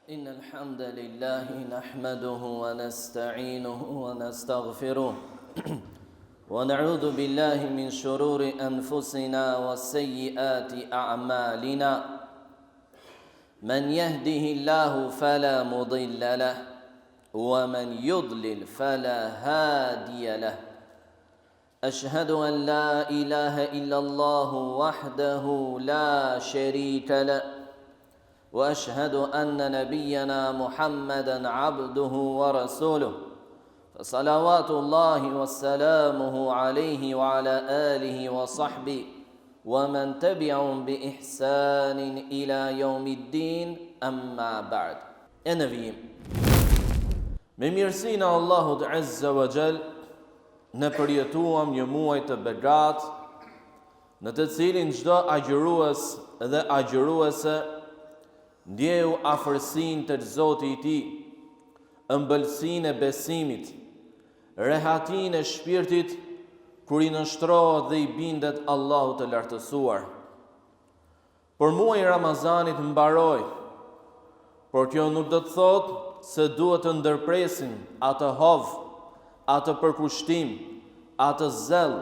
إن الحمد لله نحمده ونستعينه ونستغفره ونعوذ بالله من شرور أنفسنا وسيئات أعمالنا من يهده الله فلا مضل له ومن يضلل فلا هادي له أشهد أن لا إله إلا الله وحده لا شريك له وأشهد أن نبينا محمدا عبده ورسوله فصلوات الله وسلامه عليه وعلى آله وصحبه ومن تبعهم بإحسان إلى يوم الدين أما بعد. Në vijim me mirësinë e Allahut Azza wa Jall në përjetuam një muaj të begat në të cilin çdo agjërues dhe agjëruese ndjeu afërsinë të Zotit i tij, ëmbëlsinë e besimit, rehatinë e shpirtit kur i nënshtrohet dhe i bindet Allahut të lartësuar. Por muaji i Ramazanit mbaroi, por kjo nuk do të thotë se duhet të ndërpresim atë hov, atë përkushtim, atë zell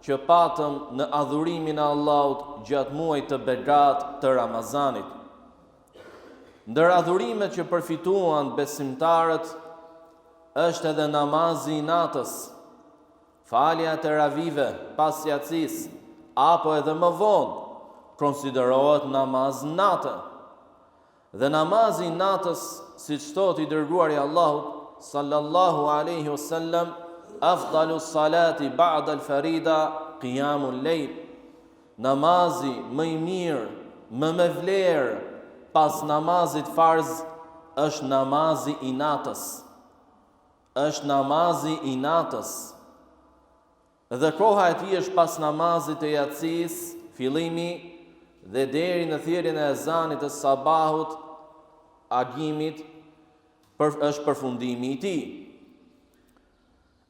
që patëm në adhurimin e Allahut gjatë muajit të begat të Ramazanit. Ndër adhurimet që përfituan besimtarët është edhe namazi i natës, falja e teravive pas yatsis, apo edhe më vonë konsiderohet namaz natë. Dhe namazi i natës, siç thotë i dërguari i Allahut sallallahu alaihi wasallam, afdalu salati ba'da al-farida qiyamul layl. Namazi më i mirë, më me vlerë pas namazit farz është namazi i natës. Është namazi i natës. Dhe koha e tij është pas namazit të yatsis, fillimi dhe deri në thirrjen e ezanit të sabahut, agimit, është përfundimi i tij.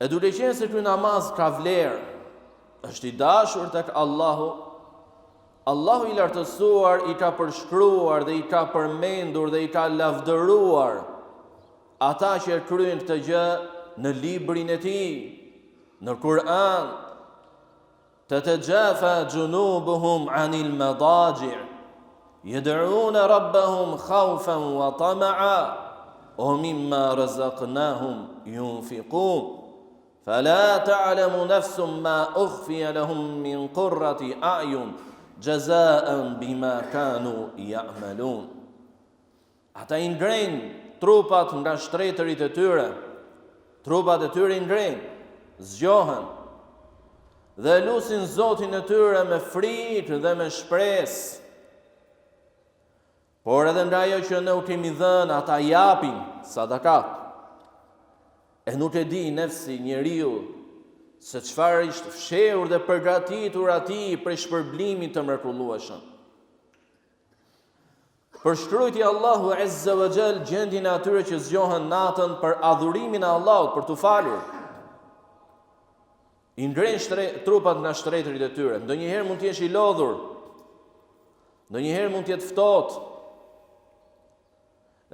E duke qenë se ky namaz ka vlerë, është i dashur tek Allahu, Allahu i lartësuar i ka përshkruar dhe i ka përmendur dhe i ka lavdëruar ata që e kryejnë këtë gjë në librin e tij, në Kur'an. Tatajafa junubuhum 'anil madaji' yad'una rabbahum khawfan wa tama'a wa mimma razaqnahum yunfiqun fala ta'lamu nafsun ma ukhfiya lahum min qurrati a'yun jazaan bima kanu ya'malun. Ata i ngrejnë trupat nga shtretërit e tyre, trupat e tyre i ngrejnë, zgjohen dhe lusin Zotin e tyre me frikë dhe me shpresë. Por edhe nga ajo që ne u kemi dhënë, ata japin sadakat. E nuk e di nefsi njeriu se çfarë ishte fshehur dhe përgatitur atij për shpërblimit të mrekullueshëm. Përshkruajti Allahu Azza wa Jall gjendjen e atyre që zgjohen natën për adhurimin e Allahut, për t'u falur. I ngrejnë trupat nga shtretërit e tyre. Ndonjëherë mund të jesh i lodhur, ndonjëherë mund të jetë ftohtë,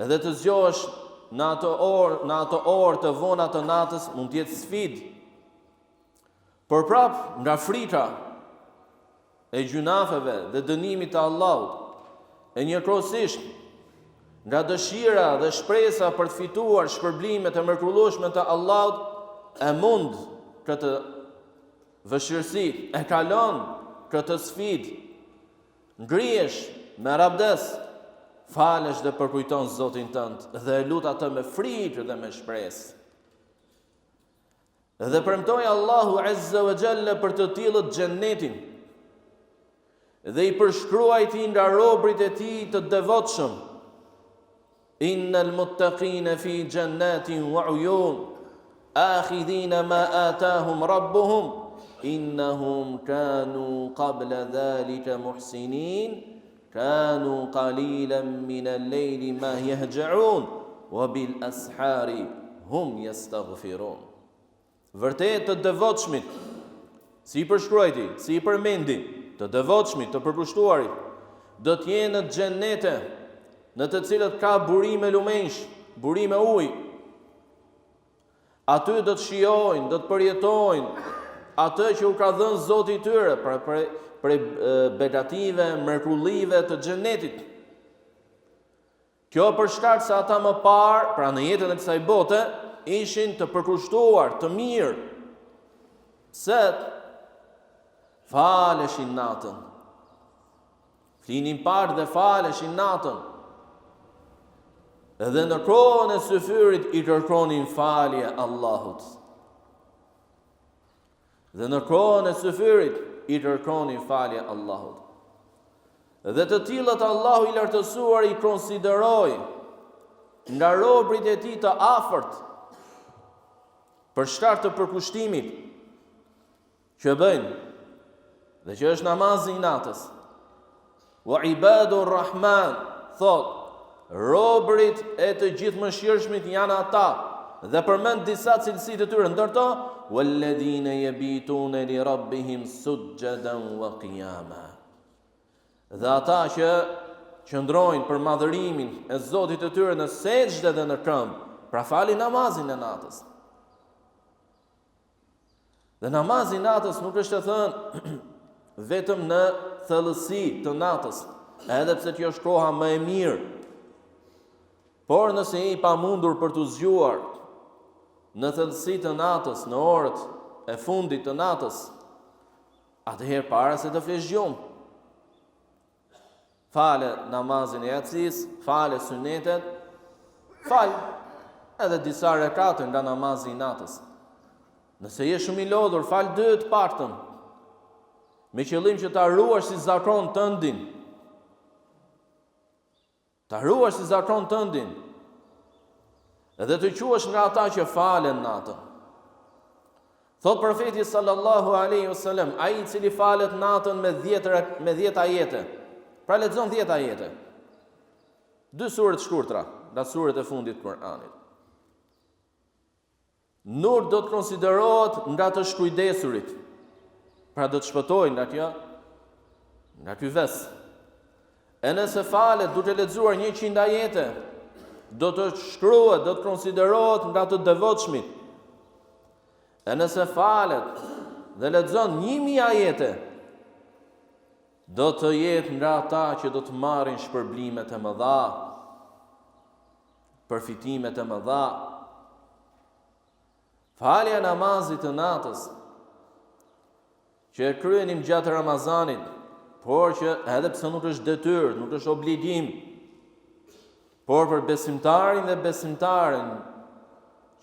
edhe të zgjohesh në ato orë të vona të natës mund të jetë sfidë. Por prap nga frika e gjunafeve dhe dënimit të Allahut, e njëkohësisht nga dëshira dhe shpresa për të fituar shpërblimet e mrekullueshme të Allahut, e mund këtë vështirësi, e kalon këtë sfidë, ngrihesh me rabdes, falesh dhe përkujton Zotin tënd dhe e lut atë me frikë dhe me shpresë. Dhe premtoi Allahu Azza wa Jalla për të tillët xhennetin. Dhe i përshkruajti nga robrit e tij të devotshëm. Innal muttaqina fi jannatin wa uyun, akhidhina ma atahum rabbuhum, innahum kanu qabla dhalika muhsinin, kanu qalilan min al-layli ma yahja'un, wa bil ashari hum yastaghfirun. Vërtet të devotshmit, si i përshkruajti, si i përmendi, të devotshmit, të përkushtuarit, do të jenë në xhenete, në të cilët ka burime lumensh, burime ujë. Aty do të shijojnë, do të përjetojnë atë që u ka dhënë Zoti i tyre, për begative, mrekullive të xhenetit. Kjo për shkak se ata më parë, pra në jetën e kësaj bote, ishin të përkushtuar, të mirë, se faleshin natën. Flinin parë dhe faleshin natën. Edhe në kohën e syfyrit i kërkonin falje Allahut. Dhe në kohën e syfyrit i kërkonin falje Allahut. Dhe të tillët Allahu i lartësuar i konsideroi nga robërit e tij të afërt për shkak të përkushtimit që bëjnë dhe që është namazi i natës. Wa ibadur rahman, thot, robërit e të gjithëmëshirshmit janë ata, dhe përmend disa cilësi të tyre, ndërto walladhina yabituna li rabbihim sujjadan wa qiyama. Dhe ata që qëndrojnë për madhërimin e Zotit të tyre në sejdë dhe në këmbë, pra falin namazin e natës. Dhe namazi i natës nuk është të thënë vetëm në thellësi të natës, edhe pse kjo është koha më e mirë. Por nëse je i pamundur për të zgjuar në thellësi të natës, në orët e fundit të natës, atëherë para se të flesh gjumë, fale namazin e yatsis, fale sunetet, fal edhe disa rekate nga namazi i natës. Nëse je shumë i lodhur, fal 2 të paktën, me qëllim që ta ruash si zakon tëndin. Ta ruash si zakon tëndin. Edhe të quhesh nga ata që falen natën. Thot profeti sallallahu alaihi wasallam, ai i cili falet natën me 10 ajete. Pra lexon 10 ajete. 2 sure të shkurtra, nga suret e fundit të Kur'anit. Nuk do të konsiderohet nga të shkujdesurit. Pra do të shpëtojnë nga ky ves. E nëse falet duke lexuar 100 ajete, do të shkruhet, do të konsiderohet nga të devotshmit. E nëse falet dhe lexon 1000 ajete, do të jetë nga ata që do të marrin shpërblimet e mëdha, përfitimet e mëdha. Falja e namazit të natës, që e kryenim gjatë Ramazanit, por që edhe pse nuk është detyrë, nuk është obligim, por për besimtarin dhe besimtaren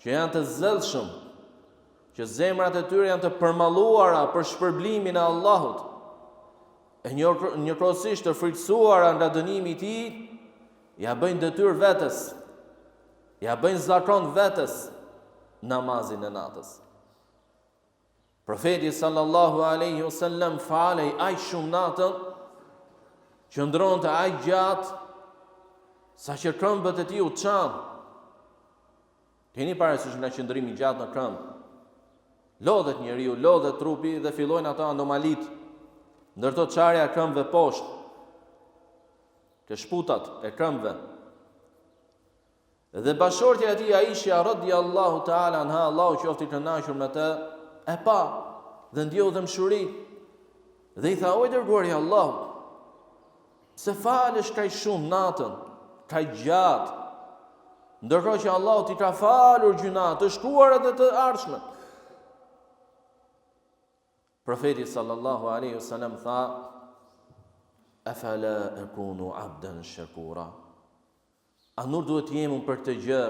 që janë të zellshëm, që zemrat e tyre janë të përmalluara për shpërblimin e Allahut, e njëkohësisht të frikësuara nga dënimi i tij, ja bëjnë detyrë vetes, ja bëjnë zakon vetes namazin e natës. Profeti sallallahu alaihi wasallam falej aq shumë natën, qëndronte aq gjatë, sa që këmbët e tij u çan. Keni parasysh nga qëndrimi gjatë në këmbë. Lodhet njeriu, lodhet trupi dhe fillojnë ato anomalit, ndërto çarja e këmbëve poshtë, të shputat e këmbëve. Dhe bashortja e tij Aisha radhiyallahu ta'ala anha, Allahu qoftë i kënaqur me të, e pa dhe ndjeu dëmshuri. Dhe i tha: "O i dërguari i Allahut, pse falesh kaq shumë natën, kaq gjatë, ndërkohë që Allahu t'i ka falur gjunat të shkuara dhe të ardhshme?" Profeti sallallahu alaihi wasallam tha: "Afala akunu 'abdan shakura?" A nuk duhet të jem për këtë gjë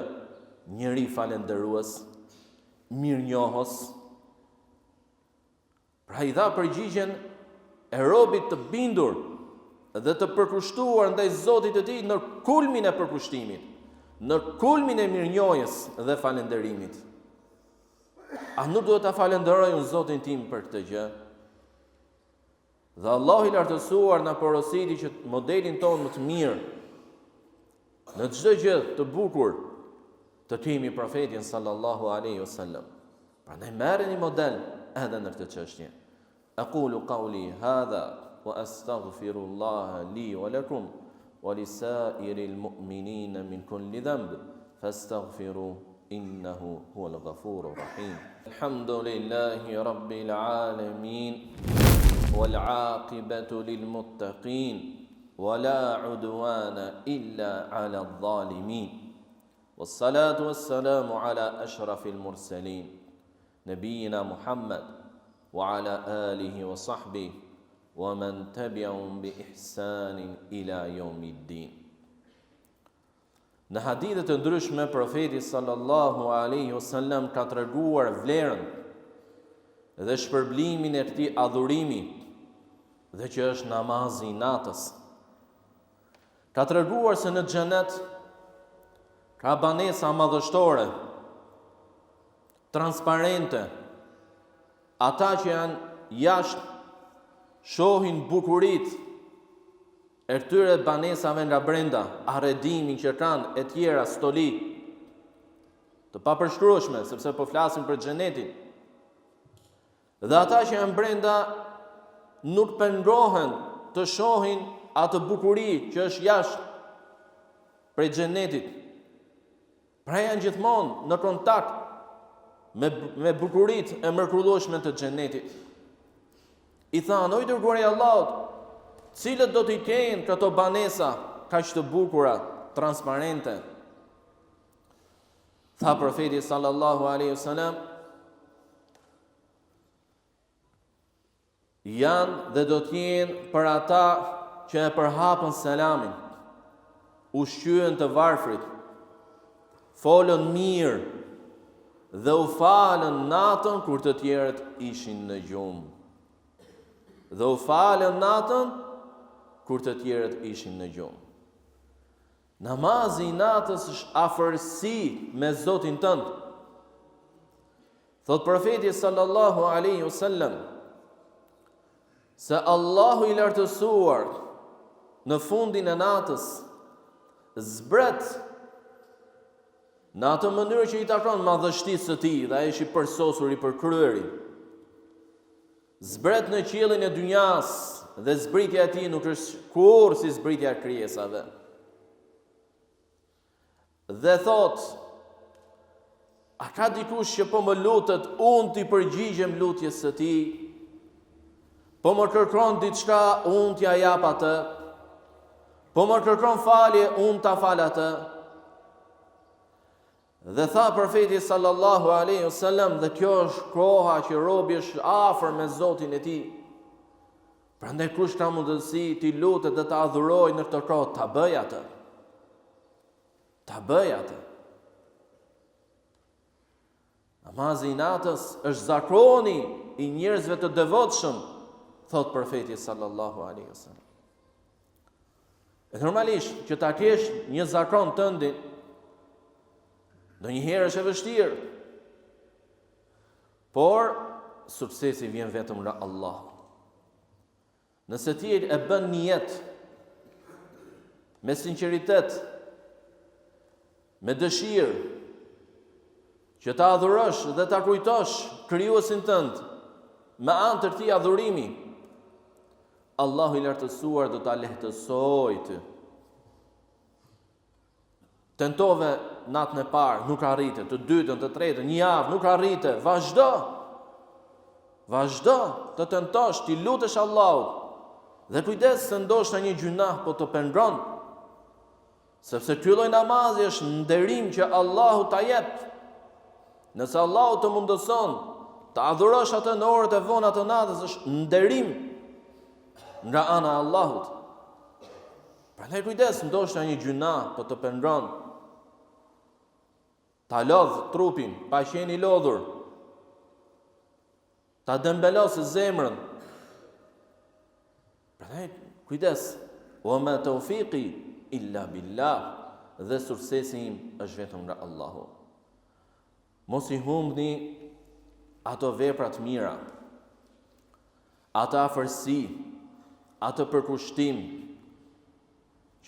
njëri falendërues, mirënjohës? Pra i dha përgjigjen e robit të bindur dhe të përkushtuar ndaj Zotit të tij në kulmin e përkushtimit, në kulmin e mirënjohjes dhe falënderimit. A nuk duhet ta falenderoj unë Zotin tim për këtë gjë? Dhe Allahu i lartësuar na porositi që modelin tonë më të mirë në çdo gjë të bukur të kemi profetin sallallahu alaihi wasallam. Prandaj merreni model edhe në këtë çështje. Aqulu qawli hadha wa astaghfirullaha li wa lakum ولسائر المؤمنين من كل ذنب فاستغفروا إنه هو الغفور الرحيم. الحمد لله رب العالمين والعاقبة للمتقين ولا عدوان إلا على الظالمين والصلاة والسلام على أشرف المرسلين نبينا محمد وعلى آله وصحبه ومن تبعهم بإحسان إلى يوم الدين. Në hadithe të ndryshme, profeti sallallahu alaihi wasallam ka treguar vlerën dhe shpërblimin e këtij adhurimi, dhe që është namazi i natës. Ka treguar se në xhenet ka banesa madhështore, transparente. Ata që janë jashtë shohin bukuritë e këtyre banesave nga brenda, arredimin që kanë e tjera, stoli të papërshkrueshme, sepse po flasim për xhenetin. Dhe ata që janë brenda nuk pengohen të shohin atë bukuri që është jashtë prej xhenetit. Pra janë gjithmonë në kontakt me bukuritë e mrekullueshme të xhenetit. I thanë, o i dërguari i Allahut, cilët do t'i kenë këto banesa kaq të bukura, transparente? Tha profeti sallallahu alaihi wasallam, janë dhe do t'jenë për ata që e përhapën selamin, ushqyen të varfrit, folën mirë dhe u falën natën kur të tjerët ishin në gjumë. Dhe u falën natën kur të tjerët ishin në gjumë. Namazi i natës është afërsi me Zotin tënd. Thot profeti sallallahu alaihi wasallam se Allahu i lartësuar në fundin e natës zbret në atë mënyrë që i takon madhështisë së tij dhe ai është i përsosur, i përkryeri. Zbret në qiellin e dynjas dhe zbritja e tij nuk është kur si zbritja e krijesave. Dhe thot, a ka dikush që po më lutet, unë t'i përgjigjem lutjes së tij? Po më kërkon diçka, unë t'ja jap atë? Po më kërkon falje, unë t'a fal atë? Dhe tha profeti sallallahu alaihi wasallam, dhe kjo është koha që robi është afër me Zotin e tij. Prandaj kush ka mundësi t'i lutet dhe ta adhurojë në këtë kohë, ta bëj atë. Ta bëj atë. Namazi i natës është zakoni i njerëzve të devotshëm, thot profeti sallallahu alaihi wasallam. E normalisht që ta kesh një zakon tëndin, ndonjëherë është e vështirë, por suksesi vjen vetëm nga Allahu. Nëse ti e bën nijet me sinqeritet, me dëshirë që ta adhurosh dhe ta kujtosh krijuesin tënd me anë të këtij adhurimi, Allahu i lartësuar do ta lehtësojë ty. Tentove natën e parë, nuk arrite, të dytën, të tretën, një javë, nuk arrite, vazhdo. Vazhdo të tentosh, ti lutesh Allahut. Dhe kujdes se ndoshta një gjunah po të pengon. Sepse ky lloj namazi është nderim që Allahu ta jep. Nëse Allahu të mundëson të adhurosh atë në orët e vona të natës, është nderim nga ana e Allahut. Prandaj kujdes, ndoshta një gjunah po të pengon. Ta lodh trupin, pa qenë i lodhur. Ta dëmbelos zemrën. Prandaj kujdes, wa ma tawfiqi illa billah, dhe suksesi im është vetëm nga Allahu. Mos i humbni ato vepra të mira, ato afërsi, ato përkushtim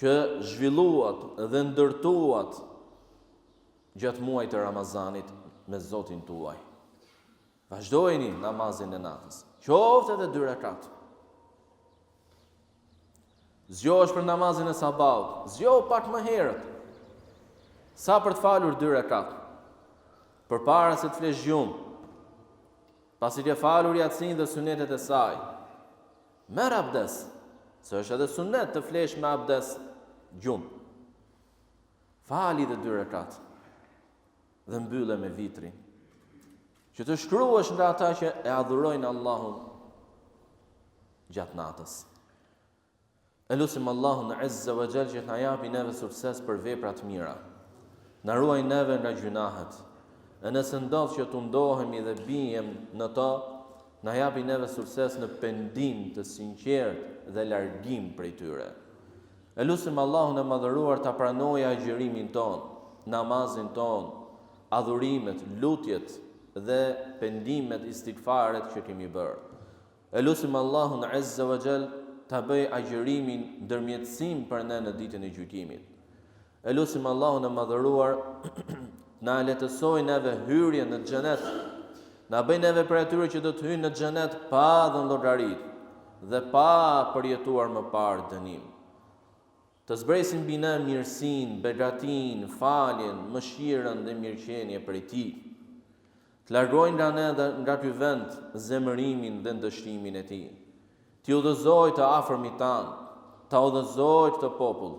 që zhvilluat dhe ndërtuat gjatë muajit të Ramazanit me Zotin tuaj. Vazhdojeni namazin e natës, qoftë edhe 2 rekat. Zgjohesh për namazin e sabahut, zgjohu pak më herët. Sa për të falur 2 rekat. Përpara se të flesh gjumë, pasi të falur Yasin dhe sunetet e saj, merr abdes, se është edhe sunet të flesh me abdes gjumë. Fali dhe 2 rekat dhe mbylle me vitrin, që të shkruash nga ata që e adhurojnë Allahun gjatë natës. Elusim Allahun Azza wa Jall që të na japi neve sukses për vepra të mira. Na ruaj neve nga gjunahet. E nëse ndodh që të ndohemi dhe bijem në to, na japi neve sukses në pendim të sinqert dhe largim prej tyre. Elusim Allahun e madhëruar ta pranojë agjërimin ton, namazin ton, adhurimet, lutjet dhe pendimet istighfaret që kemi bërë. Elusim Allahun Azza wa Jall ta bëj agjërimin ndërmjetësim për ne në ditën e gjykimit. Elusim Allahun e madhëruar na lehtësoj neve hyrjen në xhenet, na bëj neve për atyre që do të hyjnë në xhenet pa dhënë llogarit dhe pa përjetuar më parë dënim. Të zbresin mbi ne mirësinë, begatin, faljen, mëshirën dhe mirëqenie prej Tij. Të largojnë nga ne dhe nga ky vend zemërimin dhe ndështimin e Tij. Ti udhëzoj të afërmit tanë, ta udhëzoj këtë popull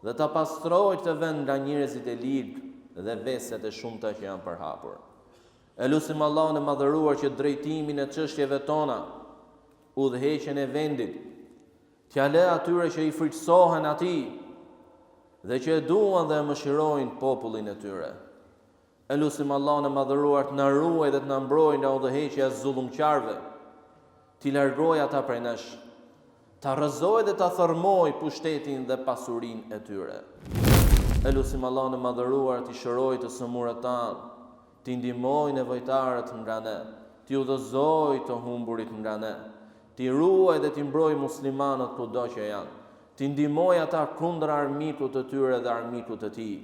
dhe ta pastroj këtë vend nga njerëzit e ligë dhe veset e shumta që janë përhapur. Elusim Allahun e madhëruar që drejtimin e çështjeve tona, udhëheqjen e vendit, t'ja lë atyre që i frikësohen atij dhe që e duan dhe e mëshirojnë popullin e tyre. Elusim Allahun e madhëruar të na ruaj dhe të na mbrojë nga udhëheqja e zullumqarëve, t'i largoj ata prej nesh, ta rrëzoj dhe ta thërmoj pushtetin dhe pasurinë e tyre. Elusim Allahun e madhëruar t'i shëroj të sëmurët tanë, t'i ndihmoj nevojtarët nga ne, t'i udhëzoj të humburit nga ne, t'i ruaj dhe t'i mbroj muslimanët kudo që janë, t'i ndihmoj ata kundër armikut të tyre dhe armikut të Tij.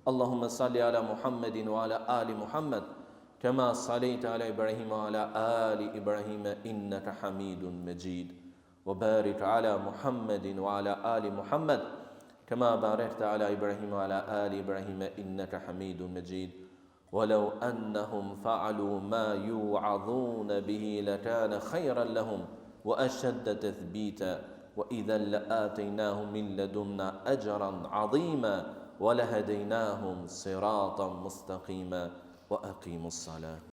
Allahumma salli ala Muhammedin wa ala ali Muhammed, kama sallaita ala Ibrahim wa ala ali Ibrahim innaka Hamidun Majid. Wa barik ala Muhammedin wa ala ali Muhammed, kama barakta ala Ibrahim wa ala ali Ibrahim innaka Hamidun Majid. ولو أنهم فعلوا ما يوعظون به لكان خيرا لهم وأشد تثبيتا وإذا لآتيناهم من لدنا أجرا عظيما ولهديناهم صراطا مستقيما وأقيموا الصلاة